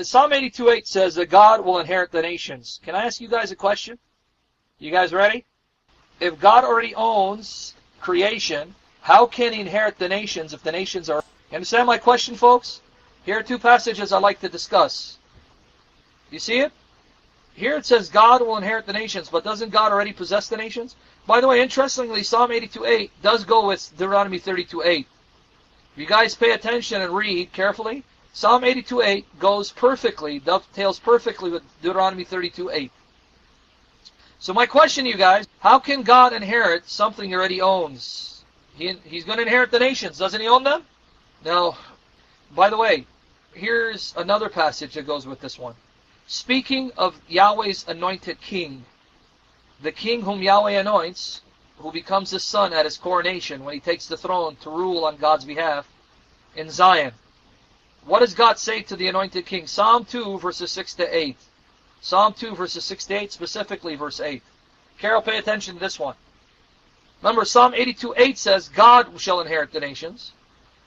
Psalm 82:8 says that God will inherit the nations. Can I ask you guys a question? You guys ready? If God already owns creation, how can He inherit the nations if the nations are... You understand my question, folks? Here are two passages I'd like to discuss. You see it? Here it says God will inherit the nations, but doesn't God already possess the nations? By the way, interestingly, Psalm 82:8 does go with Deuteronomy 32:8. If you guys pay attention and read carefully, Psalm 82:8 goes perfectly, dovetails perfectly with Deuteronomy 32:8. So my question to you guys, how can God inherit something He already owns? He's going to inherit the nations. Doesn't He own them? Now, by the way, here's another passage that goes with this one. Speaking of Yahweh's anointed king, the king whom Yahweh anoints, who becomes His son at His coronation when He takes the throne to rule on God's behalf in Zion. What does God say to the anointed king? Psalm 2, verses 6 to 8. Psalm 2, verses 6 to 8, specifically verse 8. Carol, pay attention to this one. Remember, Psalm 82:8 says, God shall inherit the nations.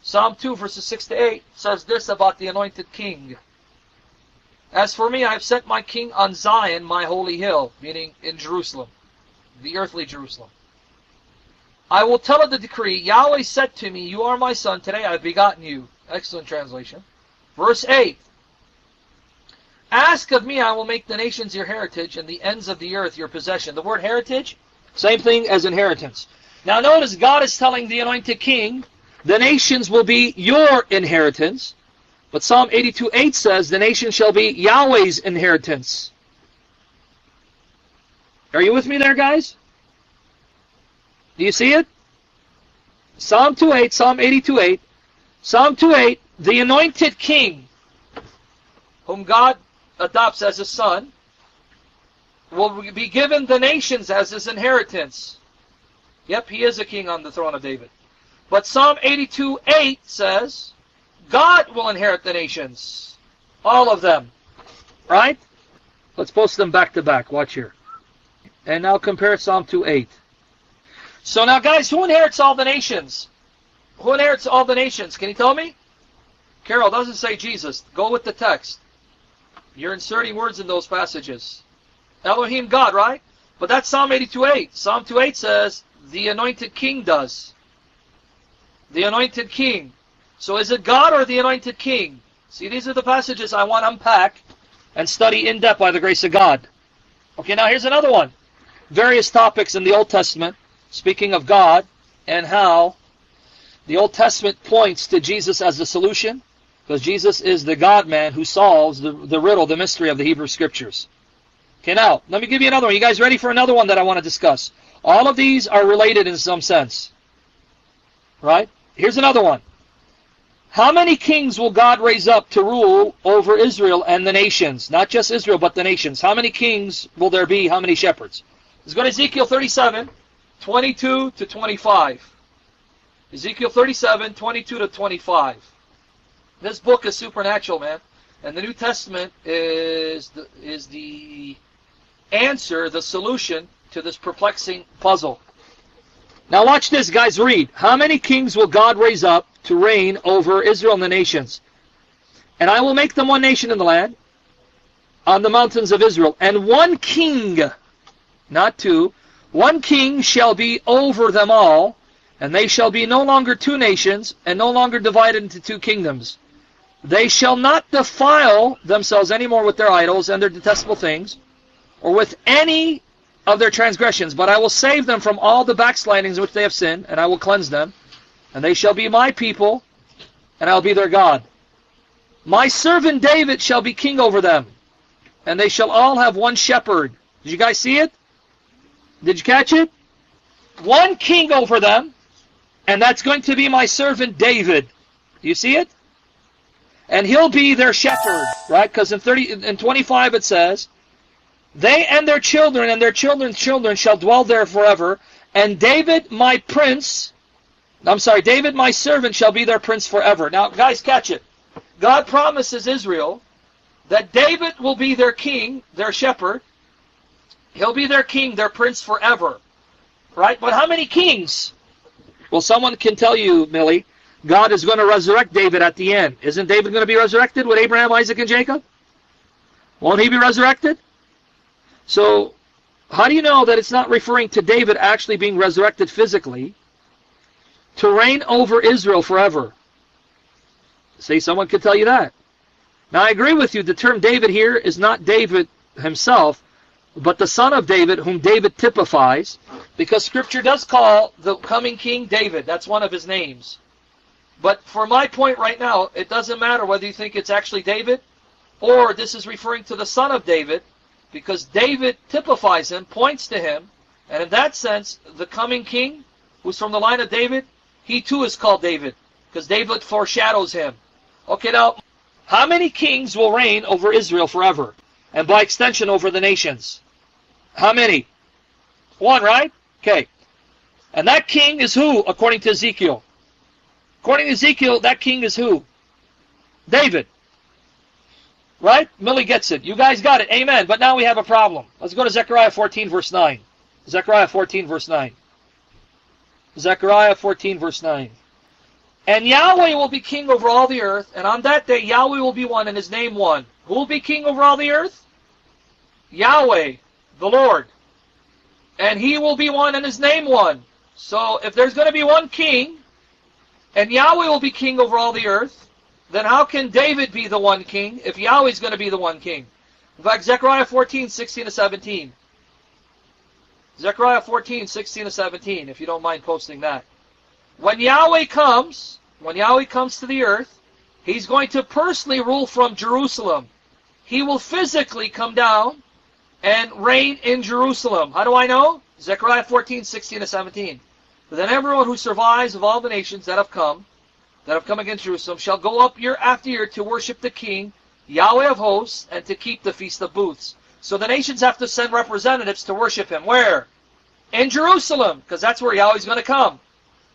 Psalm 2, verses 6 to 8 says this about the anointed king. As for me, I have set my king on Zion, my holy hill, meaning in Jerusalem, the earthly Jerusalem. I will tell of the decree, Yahweh said to me, you are my son, today I have begotten you. Excellent translation. Verse 8. Ask of me, I will make the nations your heritage, and the ends of the earth your possession. The word heritage, same thing as inheritance. Now notice, God is telling the anointed king, the nations will be your inheritance. But Psalm 82:8 says, the nation shall be Yahweh's inheritance. Are you with me there, guys? Do you see it? Psalm 2:8, Psalm 82:8. Psalm 2:8, the anointed king, whom God adopts as His son, will be given the nations as His inheritance. Yep, He is a king on the throne of David. But Psalm 82:8 says, God will inherit the nations. All of them. Right? Let's post them back to back. Watch here. And now compare Psalm 2:8. So now guys, who inherits all the nations? Who inherits all the nations? Can you tell me? Carol, doesn't say Jesus. Go with the text. You're inserting words in those passages. Elohim, God, right? But that's Psalm 82:8. Psalm 2:8 says, the anointed king does. The anointed king. So is it God or the anointed king? See, these are the passages I want to unpack and study in depth by the grace of God. Okay, now here's another one. Various topics in the Old Testament, speaking of God and how the Old Testament points to Jesus as the solution, because Jesus is the God-man who solves the riddle, the mystery of the Hebrew Scriptures. Okay, now, let me give you another one. You guys ready for another one that I want to discuss? All of these are related in some sense. Right? Here's another one. How many kings will God raise up to rule over Israel and the nations? Not just Israel, but the nations. How many kings will there be? How many shepherds? Let's go to Ezekiel 37, 22 to 25. Ezekiel 37, 22 to 25. This book is supernatural, man. And the New Testament is the answer, the solution to this perplexing puzzle. Now watch this, guys. Read. How many kings will God raise up to reign over Israel and the nations? And I will make them one nation in the land, on the mountains of Israel. And one king, not two, one king shall be over them all, and they shall be no longer two nations, and no longer divided into two kingdoms. They shall not defile themselves any more with their idols and their detestable things, or with any of their transgressions, but I will save them from all the backslidings which they have sinned, and I will cleanse them, and they shall be my people, and I will be their God. My servant David shall be king over them, and they shall all have one shepherd. Did you guys see it? Did you catch it? One king over them, and that's going to be my servant David. Do you see it? And he'll be their shepherd, right? Because in 25 it says, they and their children's children shall dwell there forever, and David my servant shall be their prince forever. Now, guys, catch it. God promises Israel that David will be their king, their shepherd. He'll be their king, their prince forever. Right? But how many kings? Well, someone can tell you, Millie, God is going to resurrect David at the end. Isn't David going to be resurrected with Abraham, Isaac, and Jacob? Won't he be resurrected? So, how do you know that it's not referring to David actually being resurrected physically to reign over Israel forever? See, someone could tell you that. Now, I agree with you. The term David here is not David himself, but the son of David, whom David typifies, because Scripture does call the coming king David. That's one of his names. But for my point right now, it doesn't matter whether you think it's actually David or this is referring to the son of David, because David typifies him, points to him, and in that sense, the coming king, who's from the line of David, he too is called David, because David foreshadows him. Okay, now, how many kings will reign over Israel forever? And by extension, over the nations? How many? One, right? Okay. And that king is who, according to Ezekiel? According to Ezekiel, that king is who? David. Right? Millie gets it. You guys got it. Amen. But now we have a problem. Let's go to Zechariah 14, verse 9. Zechariah 14, verse 9. Zechariah 14, verse 9. And Yahweh will be king over all the earth, and on that day Yahweh will be one, and his name one. Who will be king over all the earth? Yahweh, the Lord. And he will be one, and his name one. So if there's going to be one king, and Yahweh will be king over all the earth, then how can David be the one king if Yahweh's going to be the one king? In fact, Zechariah 14, 16 to 17. Zechariah 14, 16 to 17, if you don't mind posting that. When Yahweh comes to the earth, he's going to personally rule from Jerusalem. He will physically come down and reign in Jerusalem. How do I know? Zechariah 14, 16 to 17. Then everyone who survives of all the nations that have come against Jerusalem, shall go up year after year to worship the King, Yahweh of hosts, and to keep the Feast of Booths. So the nations have to send representatives to worship him. Where? In Jerusalem, because that's where Yahweh's going to come.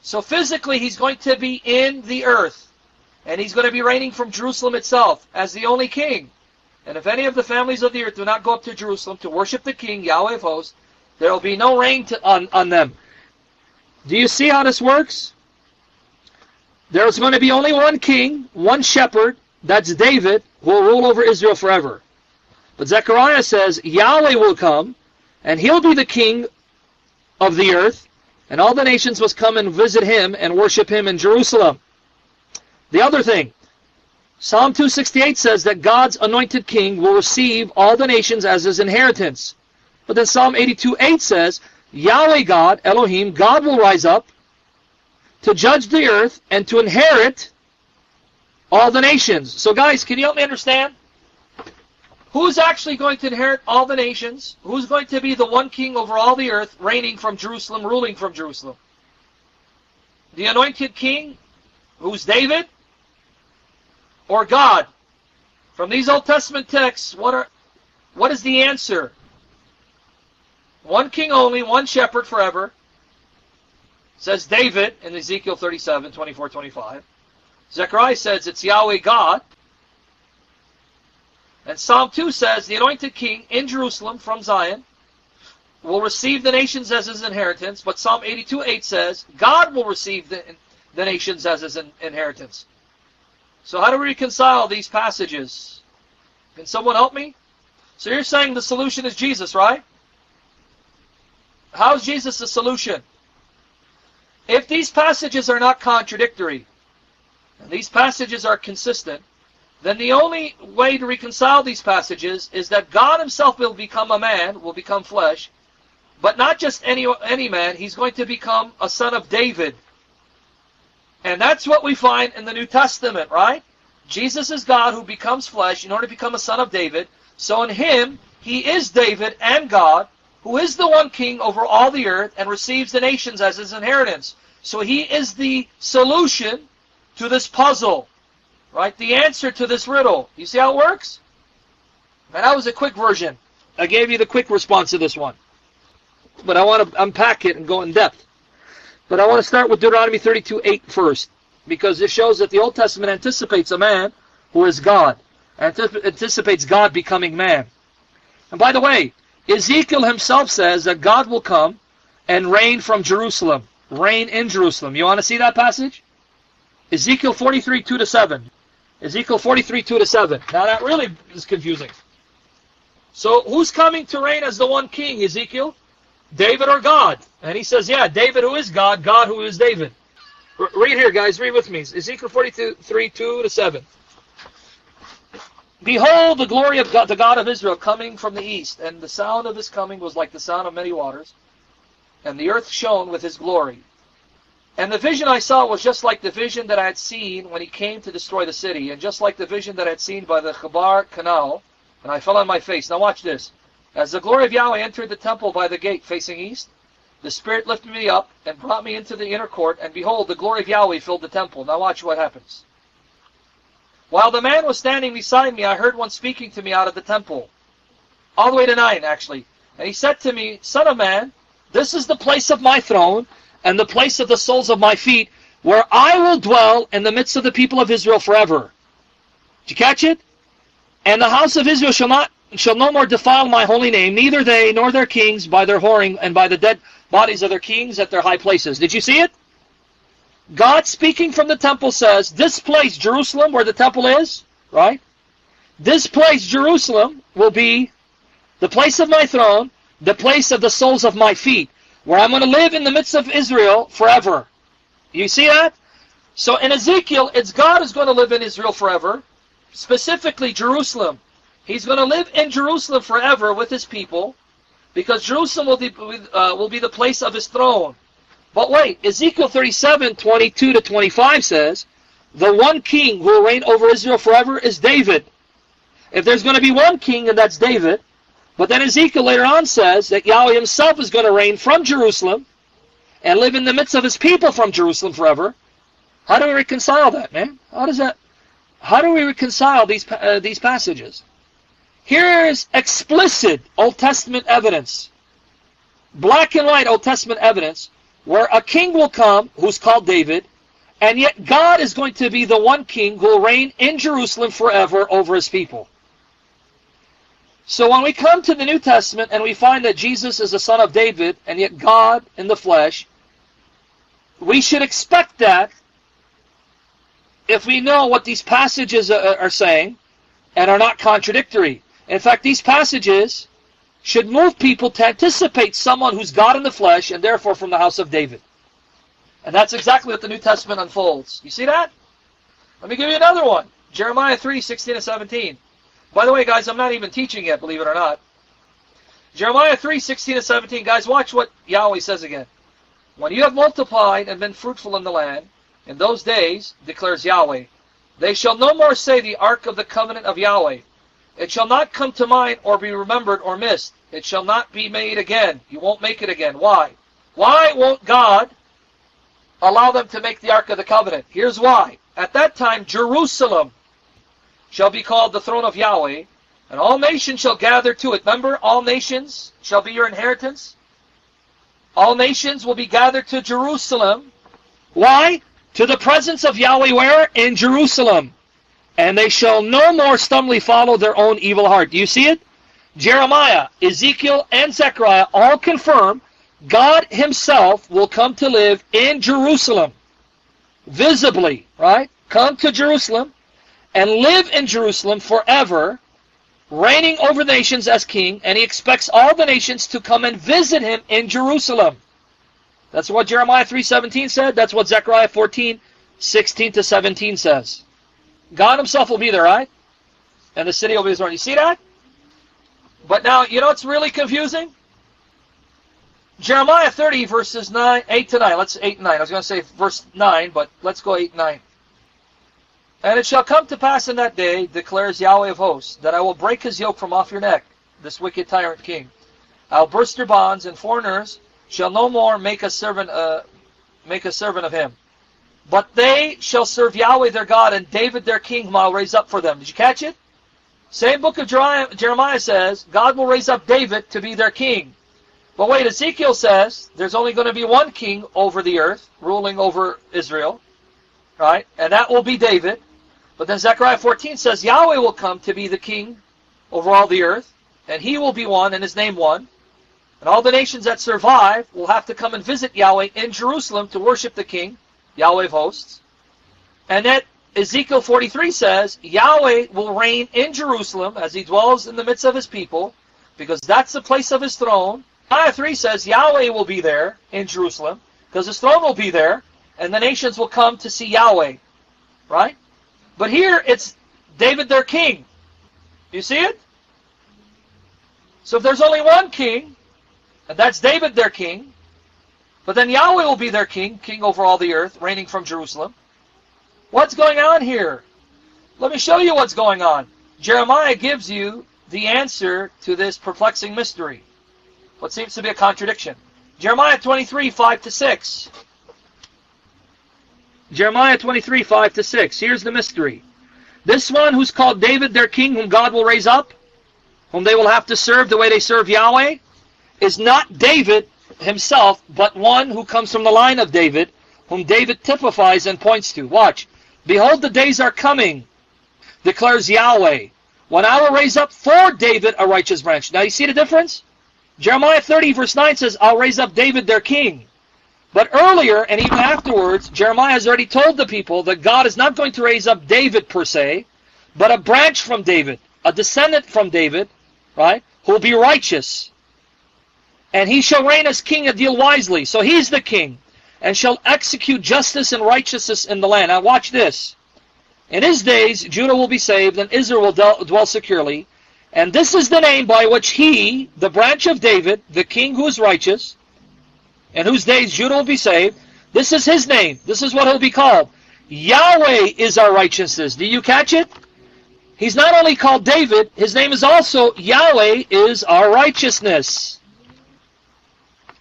So physically, he's going to be in the earth. And he's going to be reigning from Jerusalem itself as the only king. And if any of the families of the earth do not go up to Jerusalem to worship the King, Yahweh of hosts, there will be no rain on them. Do you see how this works? There's going to be only one king, one shepherd, that's David, who will rule over Israel forever. But Zechariah says Yahweh will come, and he'll be the king of the earth, and all the nations must come and visit him and worship him in Jerusalem. The other thing, Psalm 268 says that God's anointed king will receive all the nations as his inheritance. But then Psalm 82:8 says, Yahweh God, Elohim, God will rise up to judge the earth and to inherit all the nations. So guys, can you help me understand? Who's actually going to inherit all the nations? Who's going to be the one king over all the earth, reigning from Jerusalem, ruling from Jerusalem? The anointed king, who's David? Or God? From these Old Testament texts, what is the answer? One king only, one shepherd forever. Says David in Ezekiel 37, 24, 25. Zechariah says it's Yahweh God. And Psalm 2 says the anointed king in Jerusalem from Zion will receive the nations as his inheritance. But Psalm 82:8 says God will receive the nations as his inheritance. So how do we reconcile these passages? Can someone help me? So you're saying the solution is Jesus, right? How is Jesus the solution? If these passages are not contradictory, and these passages are consistent, then the only way to reconcile these passages is that God himself will become a man, will become flesh, but not just any man, he's going to become a son of David. And that's what we find in the New Testament, right? Jesus is God who becomes flesh in order to become a son of David. So in him, he is David and God, who is the one king over all the earth and receives the nations as his inheritance. So he is the solution to this puzzle, right? The answer to this riddle. You see how it works? And that was a quick version. I gave you the quick response to this one. But I want to unpack it and go in depth. But I want to start with Deuteronomy 32:8 first, because this shows that the Old Testament anticipates a man who is God, anticipates God becoming man. And by the way, Ezekiel himself says that God will come and reign from Jerusalem, reign in Jerusalem. You want to see that passage? Ezekiel 43:2-7. Ezekiel 43:2-7. Now that really is confusing. So who's coming to reign as the one king, Ezekiel? David or God? And he says, yeah, David who is God, God who is David. Read here, guys. Read with me. Ezekiel 43, 2-7. Behold, the glory of God, the God of Israel, coming from the east, and the sound of his coming was like the sound of many waters, and the earth shone with his glory. And the vision I saw was just like the vision that I had seen when he came to destroy the city, and just like the vision that I had seen by the Chebar canal, and I fell on my face. Now watch this. As the glory of Yahweh entered the temple by the gate facing east, the Spirit lifted me up and brought me into the inner court, and behold, the glory of Yahweh filled the temple. Now watch what happens. While the man was standing beside me, I heard one speaking to me out of the temple. All the way to 9, actually. And he said to me, Son of man, this is the place of my throne, and the place of the soles of my feet, where I will dwell in the midst of the people of Israel forever. Did you catch it? And the house of Israel shall no more defile my holy name, neither they nor their kings by their whoring and by the dead bodies of their kings at their high places. Did you see it? God speaking from the temple says, this place, Jerusalem, where the temple is, right? This place, Jerusalem, will be the place of my throne, the place of the soles of my feet, where I'm going to live in the midst of Israel forever. You see that? So in Ezekiel, it's God who's going to live in Israel forever, specifically Jerusalem. He's going to live in Jerusalem forever with his people, because Jerusalem will be the place of his throne. But wait, Ezekiel 37, 22-25 says, the one king who will reign over Israel forever is David. If there's going to be one king, and that's David, but then Ezekiel later on says that Yahweh himself is going to reign from Jerusalem and live in the midst of his people from Jerusalem forever. How do we reconcile that, man? How do we reconcile these passages? Here's explicit Old Testament evidence, black and white Old Testament evidence, where a king will come who's called David, and yet God is going to be the one king who will reign in Jerusalem forever over his people. So when we come to the New Testament and we find that Jesus is the son of David, and yet God in the flesh, we should expect that if we know what these passages are saying and are not contradictory. In fact, these passages should move people to anticipate someone who's God in the flesh and therefore from the house of David. And that's exactly what the New Testament unfolds. You see that? Let me give you another one. Jeremiah 3, 16-17. By the way, guys, I'm not even teaching yet, believe it or not. Jeremiah 3, 16-17. Guys, watch what Yahweh says again. When you have multiplied and been fruitful in the land, in those days, declares Yahweh, they shall no more say the ark of the covenant of Yahweh. It shall not come to mind or be remembered or missed. It shall not be made again. You won't make it again. Why? Why won't God allow them to make the ark of the covenant? Here's why. At that time, Jerusalem shall be called the throne of Yahweh, and all nations shall gather to it. Remember, all nations shall be your inheritance. All nations will be gathered to Jerusalem. Why? To the presence of Yahweh where? In Jerusalem. And they shall no more stumbly follow their own evil heart. Do you see it? Jeremiah, Ezekiel, and Zechariah all confirm God himself will come to live in Jerusalem. Visibly, right? Come to Jerusalem and live in Jerusalem forever, reigning over the nations as king, and he expects all the nations to come and visit him in Jerusalem. That's what Jeremiah 3:17 said. That's what Zechariah 14:16-17 says. God himself will be there, right? And the city will be his throne. You see that? But now, you know what's really confusing? Jeremiah 30, verses 8-9. Let's 8 and 9. I was going to say verse 9, but let's go 8 and 9. And it shall come to pass in that day, declares Yahweh of hosts, that I will break his yoke from off your neck, this wicked tyrant king. I'll burst your bonds, and foreigners shall no more make a servant of him. But they shall serve Yahweh their God, and David their king, whom I'll raise up for them. Did you catch it? Same book of Jeremiah says, God will raise up David to be their king. But wait, Ezekiel says, there's only going to be one king over the earth, ruling over Israel. Right? And that will be David. But then Zechariah 14 says, Yahweh will come to be the king over all the earth, and he will be one, and his name one. And all the nations that survive will have to come and visit Yahweh in Jerusalem to worship the king, Yahweh of hosts. And that Ezekiel 43 says, Yahweh will reign in Jerusalem as he dwells in the midst of his people, because that's the place of his throne. Jeremiah 3 says Yahweh will be there in Jerusalem, because his throne will be there, and the nations will come to see Yahweh. Right? But here it's David their king. You see it? So if there's only one king, and that's David their king, but then Yahweh will be their king, king over all the earth, reigning from Jerusalem. What's going on here? Let me show you what's going on. Jeremiah gives you the answer to this perplexing mystery. What seems to be a contradiction. Jeremiah 23, 5-6. Jeremiah 23, 5-6. Here's the mystery. This one who's called David their king, whom God will raise up, whom they will have to serve the way they serve Yahweh, is not David himself, but one who comes from the line of David, whom David typifies and points to. Watch. Behold, the days are coming, declares Yahweh, when I will raise up for David a righteous branch. Now you see the difference? Jeremiah 30 verse 9 says, I'll raise up David their king. But earlier, and even afterwards, Jeremiah has already told the people that God is not going to raise up David per se, but a branch from David, a descendant from David, right, who will be righteous. And he shall reign as king and deal wisely. So he's the king, and shall execute justice and righteousness in the land. Now watch this. In his days, Judah will be saved, and Israel will dwell securely. And this is the name by which he, the branch of David, the king who is righteous, in whose days Judah will be saved, this is his name. This is what he'll be called. Yahweh is our righteousness. Do you catch it? He's not only called David, his name is also Yahweh is our righteousness.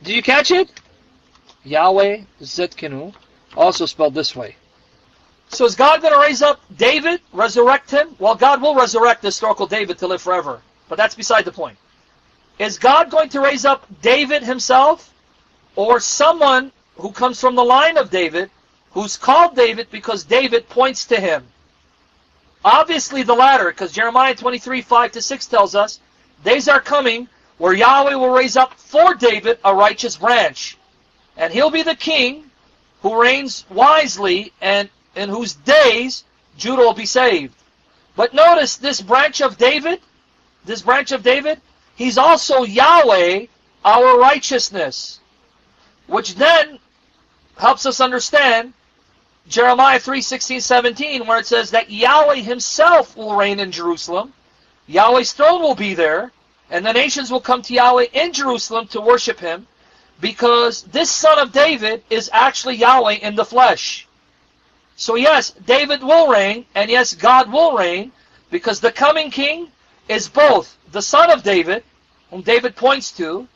Do you catch it? Yahweh Zetkenu, also spelled this way. So is God going to raise up David, resurrect him? Well, God will resurrect the historical David to live forever. But that's beside the point. Is God going to raise up David himself? Or someone who comes from the line of David, who's called David because David points to him? Obviously the latter, because Jeremiah 23, 5-6 tells us, days are coming where Yahweh will raise up for David a righteous branch. And he'll be the king who reigns wisely, and in whose days Judah will be saved. But notice this branch of David, he's also Yahweh, our righteousness. Which then helps us understand Jeremiah 3:16-17, where it says that Yahweh himself will reign in Jerusalem. Yahweh's throne will be there, and the nations will come to Yahweh in Jerusalem to worship him, because this son of David is actually Yahweh in the flesh. So yes, David will reign, and yes, God will reign, because the coming king is both the son of David, whom David points to,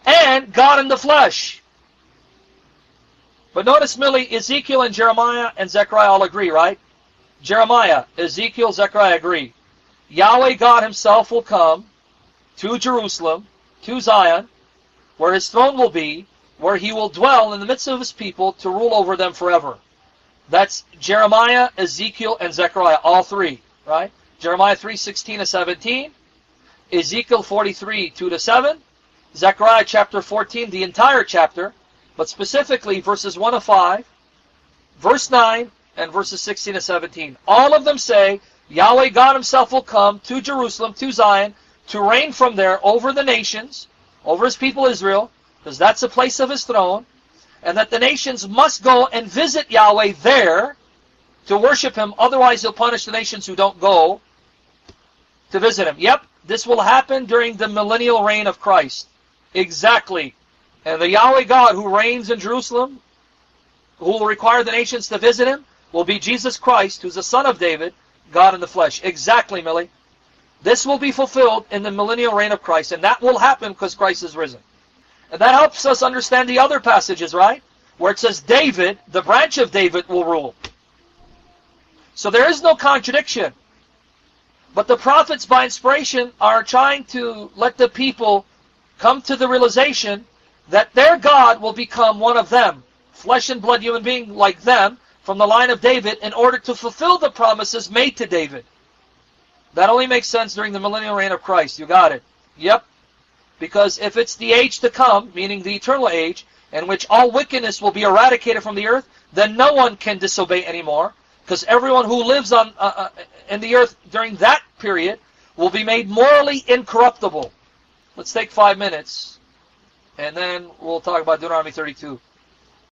and God in the flesh. But notice, Millie, Ezekiel and Jeremiah and Zechariah all agree, right? Jeremiah, Ezekiel, Zechariah agree. Yahweh God himself will come to Jerusalem, to Zion, where his throne will be, where he will dwell in the midst of his people to rule over them forever. That's Jeremiah, Ezekiel, and Zechariah, all three, right? Jeremiah 3:16-17, Ezekiel 43, 2-7, Zechariah chapter 14, the entire chapter, but specifically verses 1-5, verse 9, and verses 16-17. All of them say Yahweh God himself will come to Jerusalem, to Zion, to reign from there over the nations, over his people Israel, because that's the place of his throne, and that the nations must go and visit Yahweh there to worship him, otherwise he'll punish the nations who don't go to visit him. Yep, this will happen during the millennial reign of Christ. Exactly. And the Yahweh God who reigns in Jerusalem, who will require the nations to visit him, will be Jesus Christ, who's the son of David, God in the flesh. Exactly, Millie. This will be fulfilled in the millennial reign of Christ, and that will happen because Christ is risen. And that helps us understand the other passages, right? Where it says David, the branch of David, will rule. So there is no contradiction. But the prophets, by inspiration, are trying to let the people come to the realization that their God will become one of them, flesh and blood human being like them, from the line of David, in order to fulfill the promises made to David. That only makes sense during the millennial reign of Christ. You got it. Yep. Because if it's the age to come, meaning the eternal age, in which all wickedness will be eradicated from the earth, then no one can disobey anymore, because everyone who lives in the earth during that period will be made morally incorruptible. Let's take 5 minutes, and then we'll talk about Deuteronomy 32.